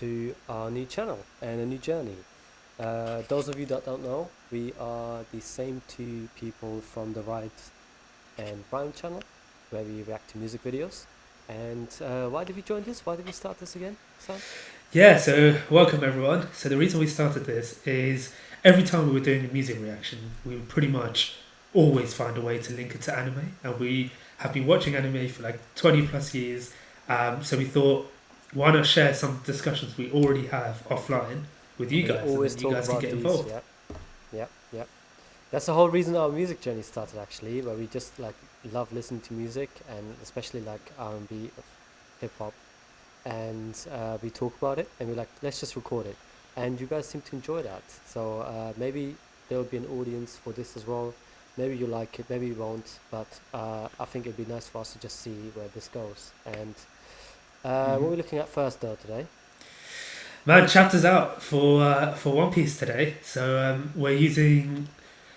to our new channel and a new journey. Those of you that don't know, we are the same two people from the Right and Rhyme channel, where we react to music videos. And why did we join this? Why did we start this again, Sam? Yeah, so welcome everyone. So the reason we started this is every time we were doing a music reaction, we would pretty much always find a way to link it to anime, and we have been watching anime for like 20 plus years. So we thought, why not share some discussions we already have offline with you We guys, and always then you talk guys can about get these. involved. Yep, yep, yep. That's the whole reason our music journey started, actually, where we just like love listening to music and especially like R&B, hip hop, and we talk about it and we're like, let's just record it. And you guys seem to enjoy that. So maybe there'll be an audience for this as well. Maybe you like it, maybe you won't, but I think it'd be nice for us to just see where this goes. And what are we looking at first, though, today? Man, chapters out for One Piece today. So we're using.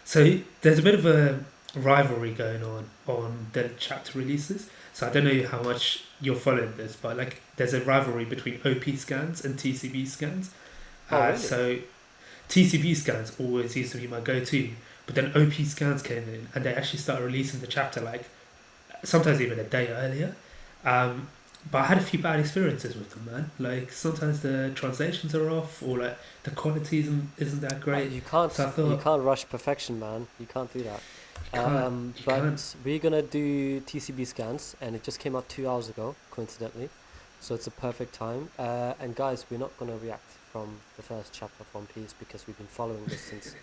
So there's a bit of a rivalry going on the chapter releases. So I don't know how much you're following this, but like there's a rivalry between OP scans and TCB scans. Oh, really? So TCB scans always used to be my go-to, but then OP scans came in and they actually started releasing the chapter like sometimes even a day earlier. Um, but I had a few bad experiences with them, man. Like sometimes the translations are off, or like the quality isn't that great. You can't So I you thought can't rush perfection, man. You can't do that. you can't. But we're gonna do TCB scans, and it just came out 2 hours ago, coincidentally. So it's a perfect time. And guys, we're not gonna react from the first chapter of One Piece because we've been following this since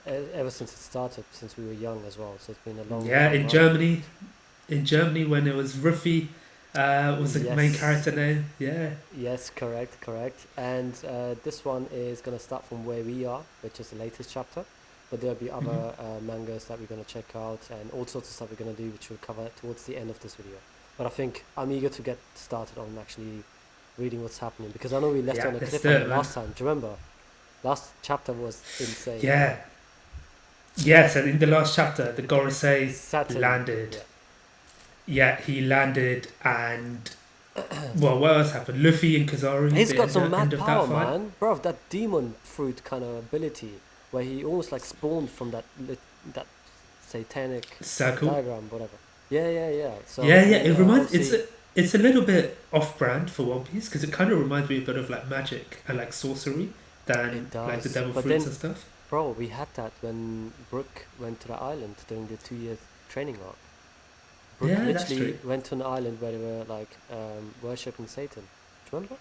ever since it started, since we were young as well. So it's been a long, Yeah, long run. In Germany when it was Ruffy, was the main Yes, character name. Yeah. yes, correct, correct. And this one is gonna start from where we are, which is the latest chapter. But there'll be Hmm. other mangas that we're gonna check out, and all sorts of stuff we're gonna do, which we'll cover towards the end of this video. But I think I'm eager to get started on actually reading what's happening because I know we left Yeah, on a let's do cliffhanger it, man. last time. Do you remember? Last chapter was insane. Yeah. Yes, and in the last chapter, the Gorosei Saturn, landed. yeah. Yeah, he landed, and well, what else happened? Luffy and Kizaru, He's the got some end mad of that power, fight. man. Bro, that demon fruit kind of ability where he almost like spawned from that satanic Circle. diagram, whatever. Yeah, yeah, yeah. So, Yeah, and it reminds obviously it's a little bit off-brand for One Piece because it kind of reminds me a bit of like magic and like sorcery it than like the does. devil But fruits then, and stuff. bro, we had that when Brook went to the island during the 2 year training arc. Brook Yeah, that's true. literally went to an island where they were like worshipping Satan. Do you remember?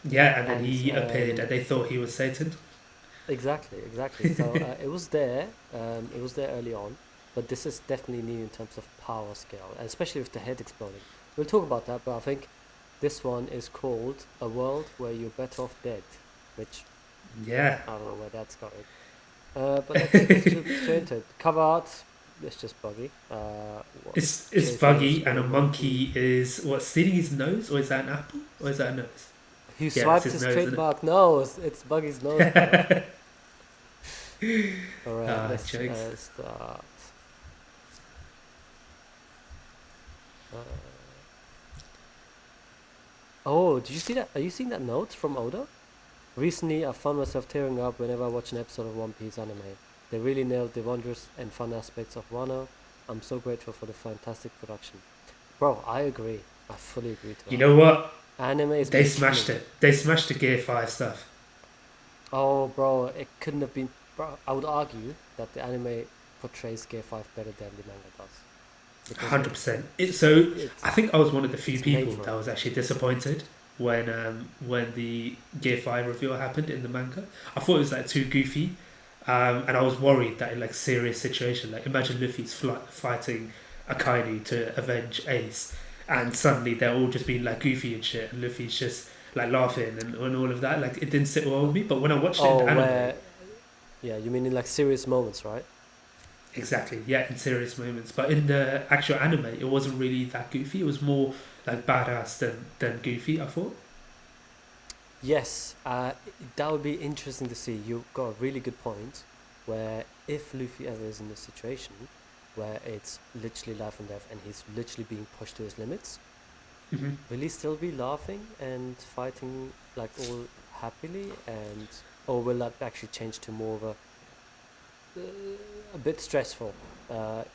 Yeah, and then And he appeared and they thought he was Satan. exactly, exactly. So it was there. It was there early on, but this is definitely new in terms of power scale, and especially with the head exploding. We'll talk about that, but I think this one is called "A World Where You're Better Off Dead," which Yeah. I don't know where that's going. But let's jump straight into it. Cover art. It's just buggy. It's Chasing a buggy and a screaming monkey. monkey is what stealing his nose, or is that an apple? Or is that a nose? He Yeah, it's swiped his his nose, isn't trademark nose. It's Buggy's nose, bro. it? All right, Ah, let's jokes. start. Uh, oh, did you see that? Are you seeing that note from Oda? Recently, I found myself tearing up whenever I watch an episode of One Piece anime. They really nailed the wondrous and fun aspects of Wano. I'm so grateful for the fantastic production. Bro, I agree. I fully agree to You that. know what? Anime has They been smashed killing it. it. They smashed the Gear 5 stuff. Oh, bro, it couldn't have been. Bro, I would argue that the anime portrays Gear 5 better than the manga does. Because 100%. So it's, I think I was one of the few it's made people for that it. was actually disappointed when the Gear 5 reveal happened in the manga. I thought it was like too goofy. And I was worried that in like serious situation, like imagine Luffy's fighting Akainu to avenge Ace, and suddenly they're all just being like goofy and shit, and Luffy's just like laughing and all of that. Like it didn't sit well with me. But when I watched it in Oh, the anime, where. Yeah, you mean in like serious moments, right? exactly, yeah, in serious moments. But in the actual anime, it wasn't really that goofy. It was more like badass than goofy. I thought. Yes, that would be interesting to see. You got a really good point where if Luffy ever is in a situation where it's literally life and death and he's literally being pushed to his limits, Hmm. will he still be laughing and fighting like all happily, and or will that actually change to more of a bit stressful?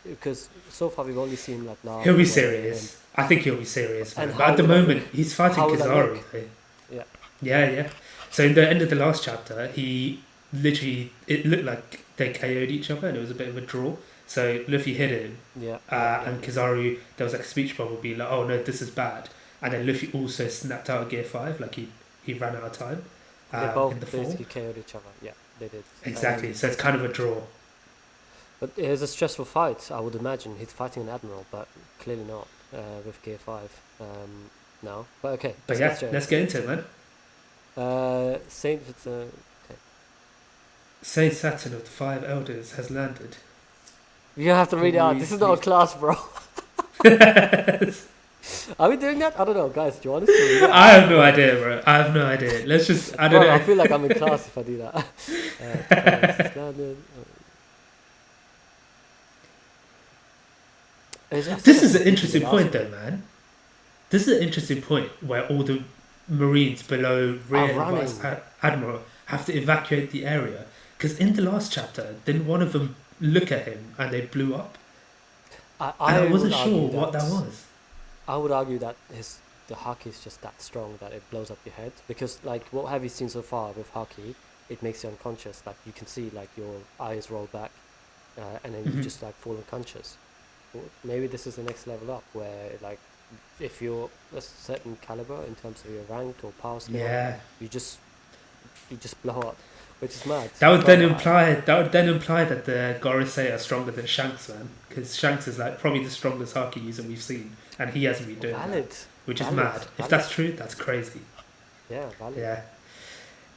Because so far we've only seen him like laugh He'll be when near him. serious. I think he'll be serious, And man. But how at the will that look? moment, he's fighting How will that Kizaru. look? Yeah. Yeah, yeah. So in the end of the last chapter, he literally it looked like they KO'd each other, and it was a bit of a draw. So Luffy hit him, Yeah, yeah, yeah, and yeah. Kizaru, there was like a speech bubble being like, "Oh no, this is bad," and then Luffy also snapped out of Gear 5, like he ran out of time, They both in the fall. basically KO'd each other. Yeah, they did. Exactly. So it's kind of a draw. But it was a stressful fight, I would imagine. He's fighting an admiral, but clearly not with Gear 5 now. But okay, But let's get yeah, straight let's into get into it, man. it. Saint, okay. Saint Saturn of the Five Elders has landed. You have to read it out. This is not a class, bro. Are we doing that? I don't know, guys. Do you want us to read it out? I have no idea, bro. I have no idea. Let's just. I don't Bro, know. I feel like I'm in class if I do that. Standard, This is an interesting point, though, man. This is an interesting point where all the Marines below Rear and running. Vice Admiral have to evacuate the area. Because in the last chapter, didn't one of them look at him and they blew up? And I wasn't would sure argue what that was. I would argue that the haki is just that strong that it blows up your head. Because like, what have you seen so far with haki? It makes you unconscious. Like you can see like your eyes roll back, and then you just like fall unconscious. Well, maybe this is the next level up where like, if you're a certain caliber in terms of your rank or power scale, Yeah. you just blow up, which is mad. That would But then imply that the Gorosei are stronger than Shanks, man. Because Shanks is like probably the strongest haki user we've seen, and he hasn't been doing valid, that, which is valid, mad. If valid. that's true, that's crazy. Yeah, valid. Yeah.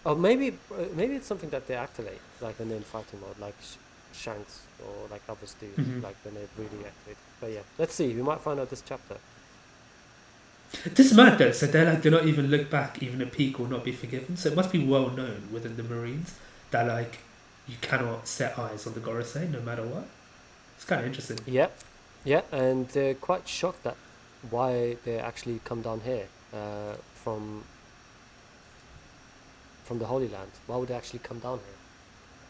Or maybe it's something that they activate, like when they're in fighting mode, like Shanks or like others do, Mhm. like when they really activate. But yeah, let's see. We might find out this chapter. This is mad though. So they're like, do not even look back. Even a peak will not be forgiven. So it must be well known within the Marines that like you cannot set eyes on the Gorosei no matter what. It's kind of interesting. Yeah, yeah, and they're quite shocked that why they actually come down here from the Holy Land. Why would they actually come down here?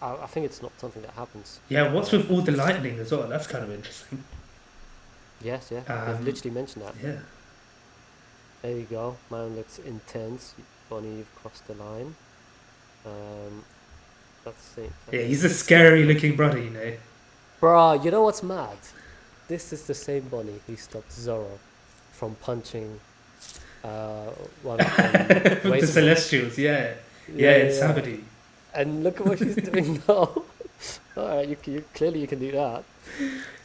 I think it's not something that happens. Yeah. What's with all the lightning as well? That's kind of interesting. Yes, yeah, they've literally mentioned that. Yeah. There you go. Man looks intense. Bonnie, you've crossed the line. Let's see. Yeah. He's a scary looking brother, you know. Bruh, you know what's mad? This is the same Bonnie who stopped Zoro from punching one of them. The Celestials. Yeah. Yeah. It's Sabadi. And look at what she's doing now. Alright, you clearly you can do that.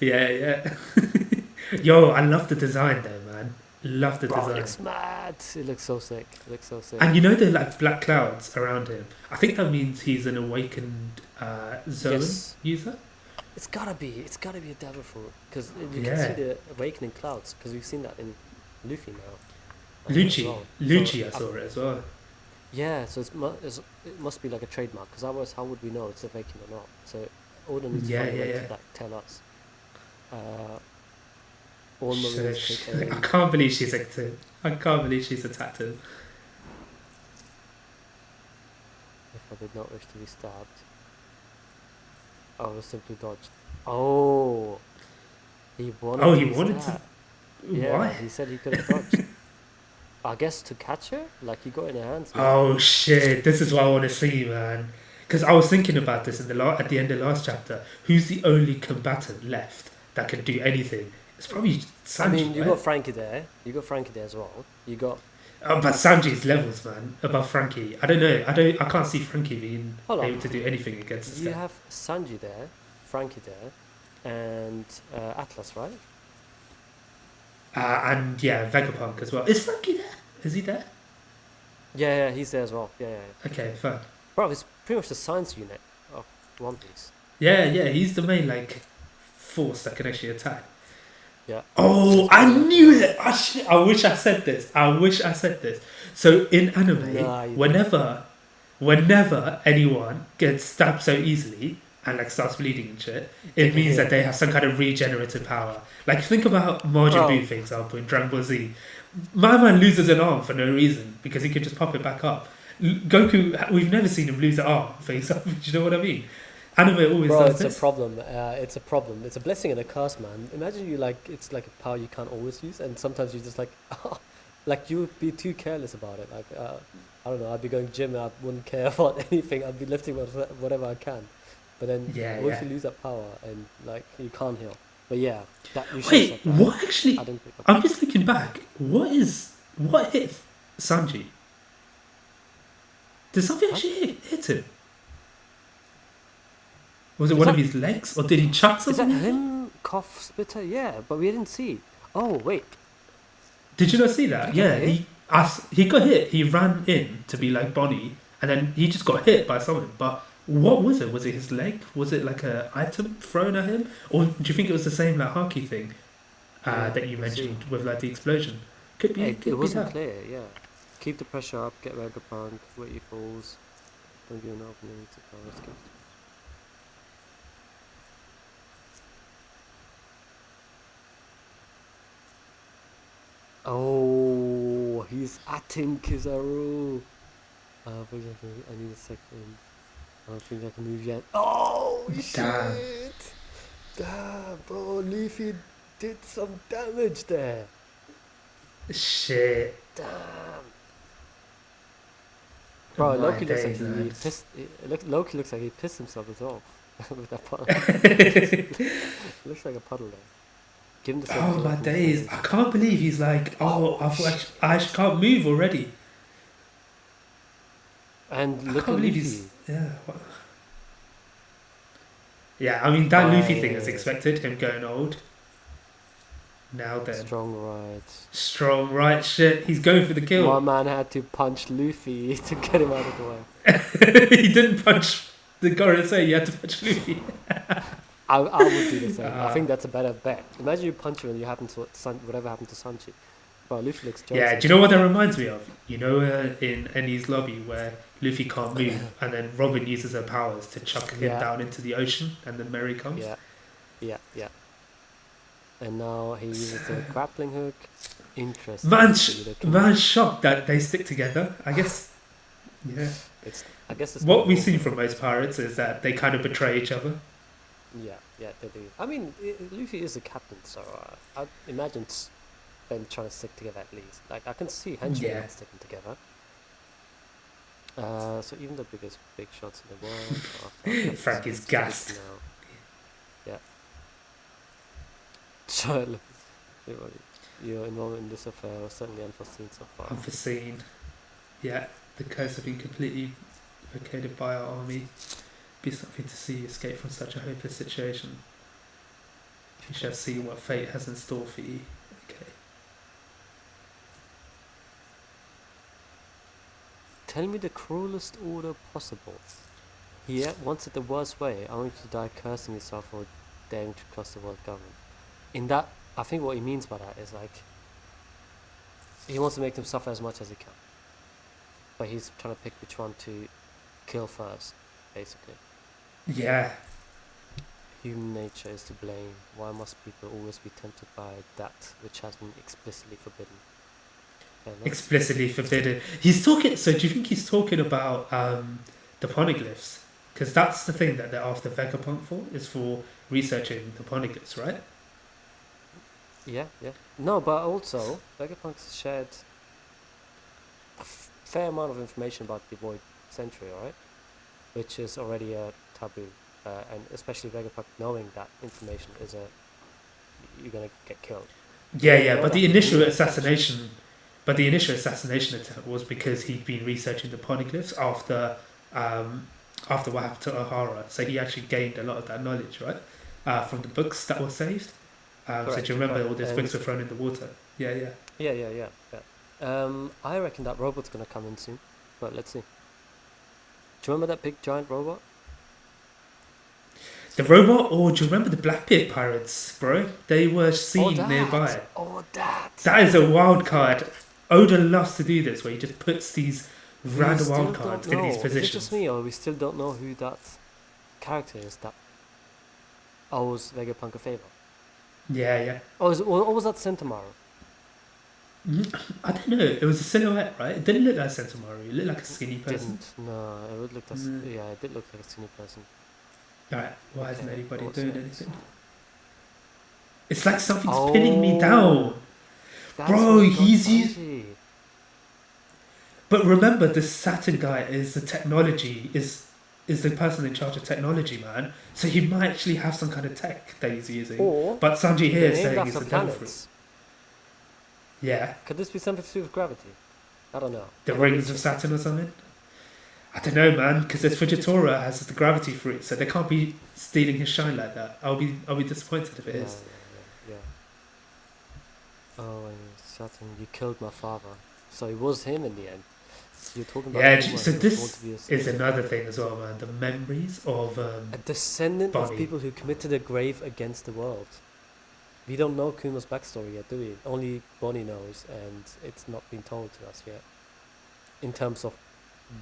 Yeah. Yeah. Yo, I love the design though, man. Love the Bro, it design. looks mad. It looks so sick. It looks so sick. And you know the like black clouds around him. I think that means he's an awakened zone Yes. user. It's gotta be a devil fruit because you can Yeah. see the awakening clouds because we've seen that in Luffy now. Lucci, as well. Lucci, I So, saw it as well. yeah, so it must be like a trademark because otherwise how would we know it's awakened or not? So Oda needs to Yeah, find a way yeah, to yeah. like tell us. All So Marines take I aim. can't believe she's attacked him. If I did not wish to be stabbed, I would simply dodged. Oh, he wanted. Oh, to he be wanted to. stabbed. Yeah, Why? he said he could have dodged. I guess to catch her, like he got in her hands. Man. Oh shit! This is what I want to see, man. Because I was thinking about this in at the end of the last chapter. Who's the only combatant left that can do anything? It's probably Sanji. I mean, you right? got Frankie there. You got Frankie there as well. You got. Oh, but Sanji's levels, man, above Frankie. I don't know. I can't see Frankie being Hold on. able to do anything against this You guy. have Sanji there, Frankie there, and Atlas, right? And yeah, Vegapunk as well. Is Frankie there? Is he there? Yeah, he's there as well. Yeah. Okay, fine. Bro, it's pretty much the science unit of One Piece. Yeah, he's the main like force that can actually attack. Yeah. Oh, I knew it. I wish I said this. So in anime, Nah, you whenever anyone gets stabbed so easily and like starts bleeding and shit, it means that they have some kind of regenerative power. Like think about Majin Buu, for example, in Dragon Ball Z. my man loses an arm for no reason because he could just pop it back up. Goku, we've never seen him lose an arm face up. Do you know what I mean? Anime always Bro, does it's a this. problem. It's a problem. It's a blessing and a curse, man. Imagine you like it's like a power you can't always use, and sometimes you just like, like you would be too careless about it. Like, I don't know. I'd be going gym and I wouldn't care about anything. I'd be lifting whatever I can. But then, Yeah, what if yeah. you lose that power and like you can't heal? But yeah, that you should have Wait, said that. what actually? I didn't pick up. I'm just looking back. What hit Sanji? Did something Huh? actually hit him? Was it Is one of that his legs, or did he chuck is that something at him? him? Cough splitter? Yeah, but we didn't see. Oh wait, Did you not see did he that? get Yeah, hit? he got hit. He ran in to be like Bonnie, and then he just got hit by someone. But what was it? Was it his leg? Was it like a item thrown at him, or do you think it was the same like Haki thing Yeah, that you we'll see. mentioned with like the explosion? Could be, It could be wasn't that. clear. Yeah, keep the pressure up. Get Vegapunk. Where he falls. Don't give an opening to power. Oh, he's atting Kizaru. For example, I need a second. I don't think I can move yet. Oh, Damn. shit! Damn, bro, Leafy did some damage there. Shit. Damn. Bro, My Loki looks like days, man. Loki looks like he pissed himself as well with that puddle. Looks like a puddle there. Give him the same Oh color my from the days! I formation. can't believe he's like, oh, Oh shit! I can't move already. And I look can't at believe he's Luffy. yeah. Yeah, I mean that Luffy thing is Right. expected. Him going old. Now then, Strong right. strong right shit. He's going for the My kill. man had to punch Luffy to get him out of the way. He didn't punch the Gorosei. He had to punch Luffy. I would do the same. I Uh, think that's a better bet. Imagine you punch him and you happen to whatever happened to Sanchi. But Luffy looks yeah. Jonesy. Do you know what that reminds me of? You know, in Eni's lobby where Luffy can't move, and then Robin uses her powers to chuck him Yeah, down into the ocean, and then Mary comes. yeah, yeah. And now he uses the grappling hook. Interesting. Man's shocked that they stick together. I guess. Yeah. I guess it's What more we see awesome. from most pirates is that they kind of betray each other. Yeah, they do. I mean, Luffy is the captain, so I'd imagine them trying to stick together at least. Like, I can see henchmen Yeah. not sticking together. So even the biggest big shots in the world are Frank is gassed. now. Yeah. So, look, your involvement in this affair was certainly unforeseen so far. Unforeseen. Yeah, the coast have been completely vacated by our army. Be something to see you escape from such a hopeless situation. You shall see what fate has in store for you. Okay. Tell me the cruelest order possible. He wants it the worst way. I want you to die cursing yourself for daring to cross the world government. In that, I think what he means by that is like, he wants to make them suffer as much as he can. But he's trying to pick which one to kill first, basically. Yeah. Human nature is to blame. Why must people always be tempted by that which has been explicitly forbidden? Fair enough. Explicitly forbidden. He's talking. So do you think he's talking about the poneglyphs? Because that's the thing that they're after Vegapunk for, is for researching the poneglyphs, right? Yeah. No, but also, Vegapunk's shared a fair amount of information about the Void Century, right? Which is already a taboo. And especially Vegapunk knowing that information is you're gonna get killed. Yeah, You yeah. know But that. the You initial need research. assassination, but the initial assassination attempt was because he'd been researching the poneglyphs after what happened to O'Hara. So he actually gained a lot of that knowledge, right? From the books that were saved. So Correct, do you remember correct. all those And books were thrown in the water? Yeah, yeah. yeah. I reckon that robot's gonna come in soon, but let's see. Do you remember that big giant robot? The robot, or do you remember the Blackbeard pirates, bro? They were seen nearby. That. That is a wild card. Oda loves to do this, where he just puts these We random still wild don't cards know. in these Is it just positions. me, or we still don't know who that character is that owes Vegapunk a favor? Yeah, yeah. Or was that Sentomaru? I don't know. It was a silhouette, right? It didn't look like Sentomaru. It looked like a skinny person. Didn't. No, it would look as Mm. yeah, it did look like a skinny person. Right. Why isn't Okay, anybody what's doing next? anything? It's like something's pinning me Oh, down, that's bro. where he got He's used. Sanji. But remember, this Saturn guy is the technology is the person in charge of technology, man. So he might actually have some kind of tech that he's using. Or But Sanji here they're is named saying it's after the devil fruit. planets. Yeah, Could this be something to do with gravity? I don't know. the Can we rings reach of it? Saturn or something. I don't know, man, because this Fujitora has the gravity fruit, so they can't be stealing his shine like that. I'll be disappointed if it Yeah, is. yeah. Oh, and Saturn, you killed my father. So it was him in the end. You're talking about Yeah, Kuma, so he was born this to be is another thing as well, man. The memories of a descendant of Bonnie. people who committed a grave against the world. We don't know Kuma's backstory yet, do we? Only Bonnie knows, and it's not been told to us yet. In terms of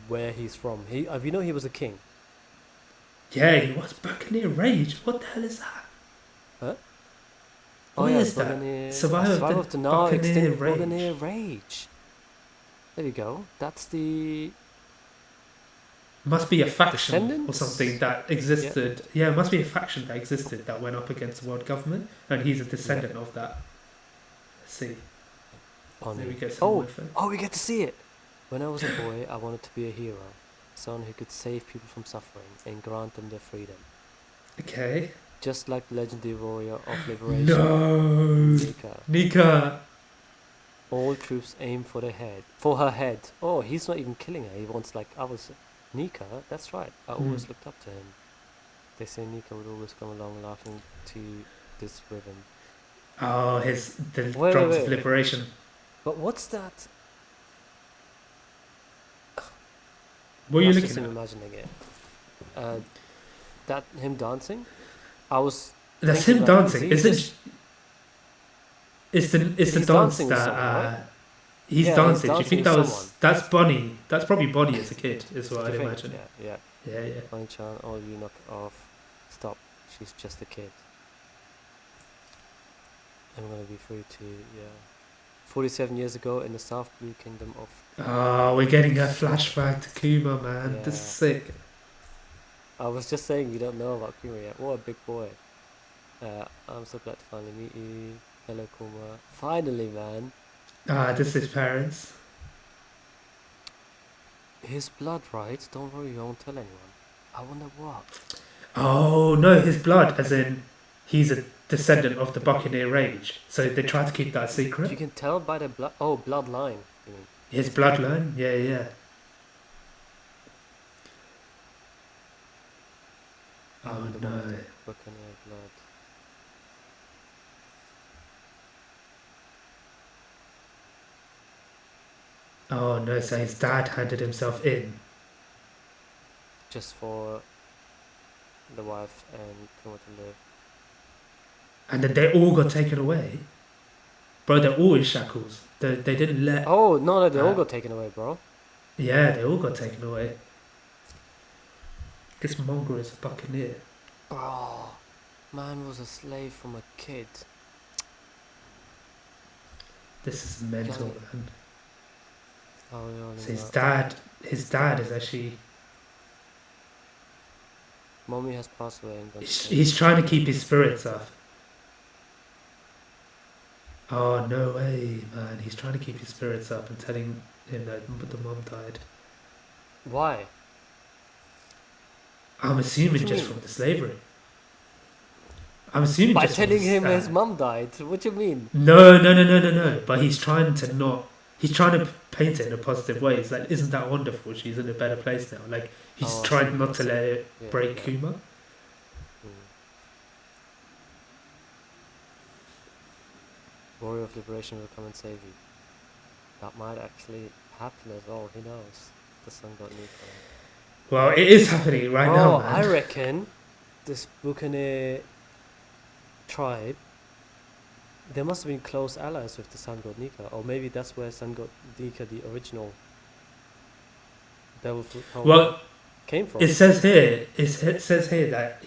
where he's from, we know he was a king. Yeah, he was Buccaneer Rage. What the hell is that? Huh? Oh What yeah, is that? Buccaneer. Survivor Of the now Buccaneer extinct Rage. Buccaneer Rage. There we go. That's the Must be a faction or descendants. something that existed. Yeah, it must be a faction that existed that went up against the world government, and he's a descendant of that. Let's see. Maybe Bonnie. we get some more info. Oh, we get to see it. When I was a boy, I wanted to be a hero, someone who could save people from suffering and grant them their freedom. Okay. Just like the legendary warrior of liberation, No, Nika. Nika. All troops aim for her head. Oh, he's not even killing her. He wants Nika. That's right. I always looked up to him. They say Nika would always come along laughing to this rhythm. Oh, the Wait, drums of wait. liberation. But what's that? What are you That's just looking him at? imagining it. That him dancing. I was. That's thinking him about, dancing. he Is it? just- It's the he's dance dancing with that someone, right? he's Yeah, he's dancing. Do you dancing think with that someone. that's Bonnie? That's probably Bonnie as a kid, is what Do I'd you think? imagine. Yeah. Yeah. Bonnie-chan, all you knock off. Stop. She's just a kid. I'm gonna be free to 47 years ago in the South Blue Kingdom of. Oh, we're getting a flashback to Kuma, man. This is Yeah. sick. I was just saying we don't know about Kuma yet. What a big boy. I'm so glad to finally meet you. Hello, Kuma. Finally, man. This is parents. His blood, right? Don't worry, I won't tell anyone. I wonder what. Oh no, his blood, as in he's a descendant of the Buccaneer Rage. So they try to keep that You secret. can tell by the blood. Oh, bloodline. You mean. His bloodline, yeah. Oh I'm the one with no. the Buccaneer blood. Oh no, so his dad handed himself in. Just for the wife and Kuma to live. And then they all got taken away. Bro, they're all in shackles. They didn't let. Oh, no, they all Uh, got taken away, bro. Yeah, they all got taken away. This mongrel is a buccaneer. Bro, man was a slave from a kid. This is mental, Johnny. man. Oh, yeah, So his dad is actually. Mommy has passed away. And He's trying to keep his spirits up. Oh no way, man! He's trying to keep his spirits up and telling him that the mom died. Why? I'm assuming What do you just mean? from the slavery. I'm assuming By just from telling the, him his mum died. What do you mean? No. But he's trying to not. He's trying to paint it in a positive way. It's like, isn't that wonderful? She's in a better place now. Like he's Oh, I trying see, not I to see. let it Yeah, break yeah. Kuma. Warrior of Liberation will come and save you. That might actually happen as well. Who knows? The sun got new. Well, it is happening right now, man. I reckon this Buccaneer tribe, they must have been close allies with the Sun God Nika, or maybe that's where Sun God Nika, the original devil fruit power, Well, came from. it says here. It says here that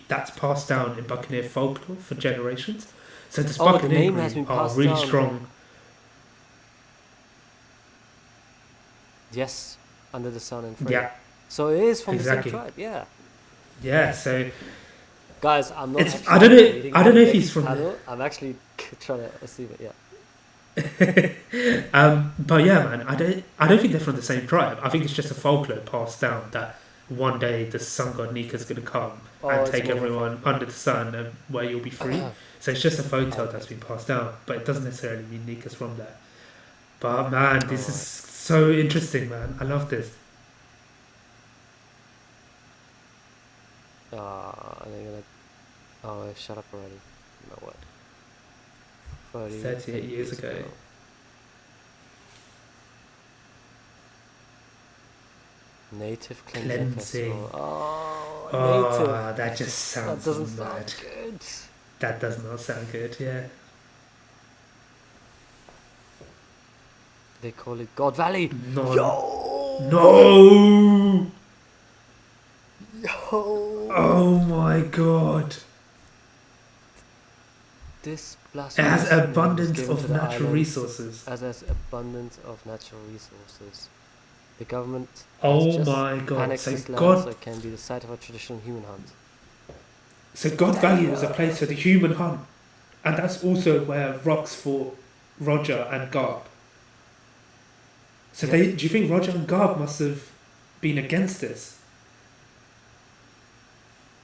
that's passed down in Buccaneer folklore for generations. So this Oh, the Buccaneer name has group been are passed really down. strong. Yes, under the sun and free. Yeah, So it is from the same exactly. tribe. Yeah. Yeah, so Guys, I'm not it's actually reading I the don't know if next he's from panel. I'm actually trying to assume it. Yeah. but yeah, man, I don't think they're from the same tribe. I think it's just a folklore passed down that one day the sun god Nika's gonna come Oh, and it's take more of a everyone folklore. under the sun and where you'll be free. So it's just a folk tale Okay. that's been passed down, but it doesn't necessarily mean Nika's from there. But man, All this is right. so interesting, man. I love this. And they're gonna. Oh, shut up already. No what? 38 years ago. Native cleansing Cleansing. festival. Oh, native. Oh, that just That sounds doesn't mad. sound good. That does not sound good, yeah. They call it God Valley. No. Yo. No! Yo. Oh my god. This It blasphemous has name was abundance given to of the natural islands resources. as there's abundance of natural resources. The government has Oh just my god. annexed So this land so God, it can be the site of a traditional human hunt. so God Valley was a place for the human hunt. And that's also where Rox fought Roger and Garb. So Yeah. do you think Roger and Garb must have been against this?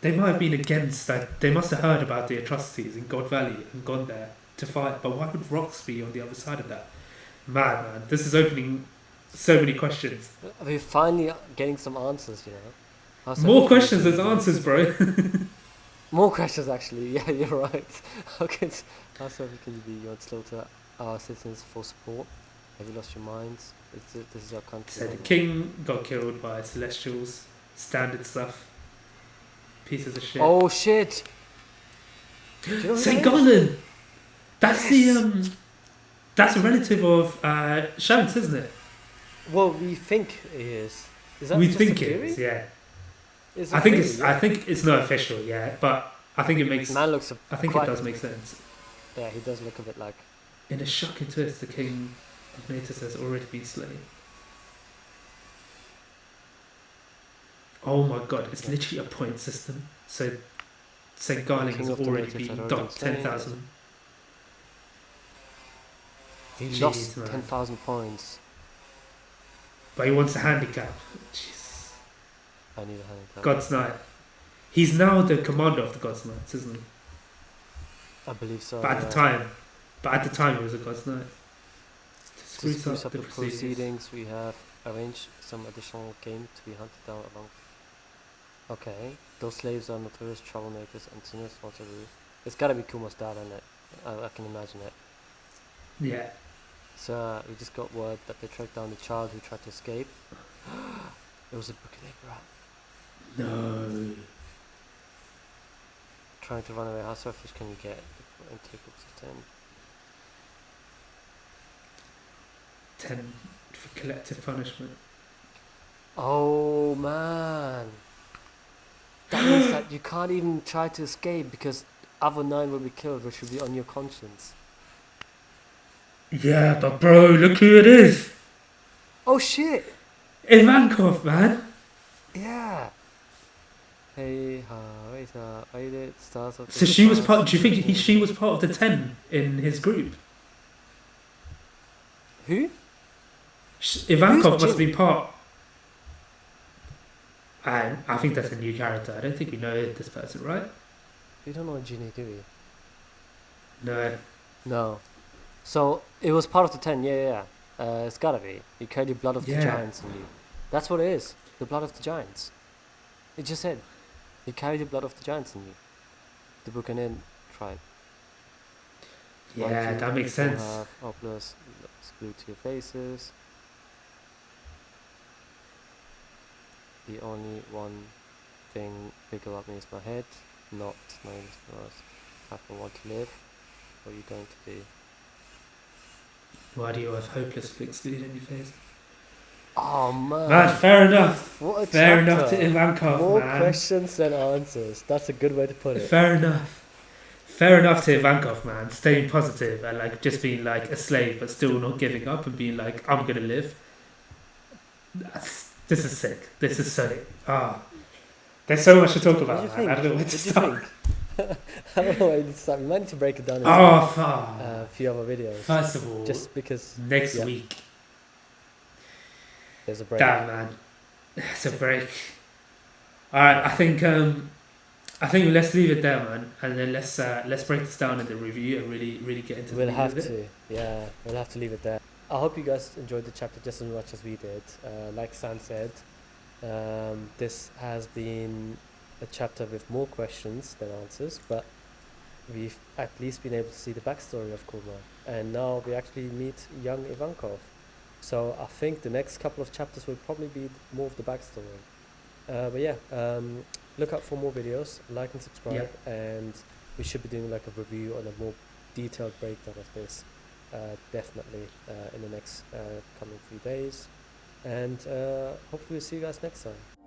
They might have been against that. They must have heard about the atrocities in God Valley and gone there to fight. But why would Rox be on the other side of that? Man, this is opening so many questions. We're finally getting some answers, you know. How More Sophie questions can than be- answers, bro. More questions, actually. Yeah, you're right. How Sophie can you be? You want to slaughter our citizens for support? Have you lost your minds? This is your country. So the isn't it? king got killed by celestials. Standard stuff. Pieces of shit. Oh shit! Do you know who St. that is? Garland! That's Yes. that's a relative of Shanks, isn't it? Well, we think he is. Is that We just think a it theory? is, yeah. It's I a think theory, it's yeah. I think it's not official, yeah, but I think it makes Man looks I think it quite- does make sense. Yeah, he does look a bit like. In a shocking twist, the king of Natus has already been slain. Oh my god, it's literally a point system. So St. Garling King has of the already Natives been had already docked been slain. 10,000. He Jeez, lost man. 10,000 points. But he wants a handicap. Jeez. I need a handicap. God's Knight. He's now the commander of the God's Knights, isn't he? I believe so. But at the time he was a God's Knight. To To spruce up the proceedings, we have arranged some additional game to be hunted down along. Okay, those slaves are notorious troublemakers and sinners want to rule. It's gotta be Kuma's dad, isn't it? I can imagine it. Yeah. So we just got word that they tracked down the child who tried to escape. It was a Bukinik rat No. trying to run away. How selfish can you get? Into groups of 10. 10 for collective punishment. Oh man, that means that you can't even try to escape because other 9 will be killed, which will be on your conscience. Yeah, but bro, look who it is! Oh shit! Ivankov, man! Yeah. Hey, wait, I did stars of. So she was part. Do you think she was part of the 10 in his group? Who? Ivankov Who's must Jin? be part. I think that's a new character. I don't think we know this person, right? We don't know Ginny, do we? No. No. So it was part of the 10. Yeah. It's gotta be. You carry the blood of the Yeah. giants in you. That's what it is. The blood of the giants. It just said. You carry the blood of the giants in you. The Buchanan tribe. Yeah, that makes sense. Oculus glued to your faces. The only one thing big about me is my head, not my listeners. If I want to live, what are you going to do? Why do you have hopeless flicks glued in your face? Oh man! Man, fair enough. What a Fair chapter. enough to Ivankov, More man. questions than answers. That's a good way to put it. Fair enough. Fair enough to Ivankov, man. Staying positive and like just being like a slave, but still not giving up and being like, I'm gonna live. This is sick. This is so. There's so much to talk What did you about, man. I think? don't know where What to did you start. think? I don't know where to start. We might need to break it down into Oh, a few other videos, first of all, just because next week, there's a break. damn man, it's a break. All right, I think let's leave it there, man, and then let's break this down in the review and really get into the We'll meat have of it. to, yeah, we'll have to leave it there. I hope you guys enjoyed the chapter just as much as we did. Like Sam said, this has been a chapter with more questions than answers, but we've at least been able to see the backstory of Kurma, and now we actually meet young Ivankov. So I think the next couple of chapters will probably be more of the backstory. But yeah, look out for more videos, like and subscribe, and we should be doing like a review on a more detailed breakdown of this, definitely in the next coming few days. And hopefully we'll see you guys next time.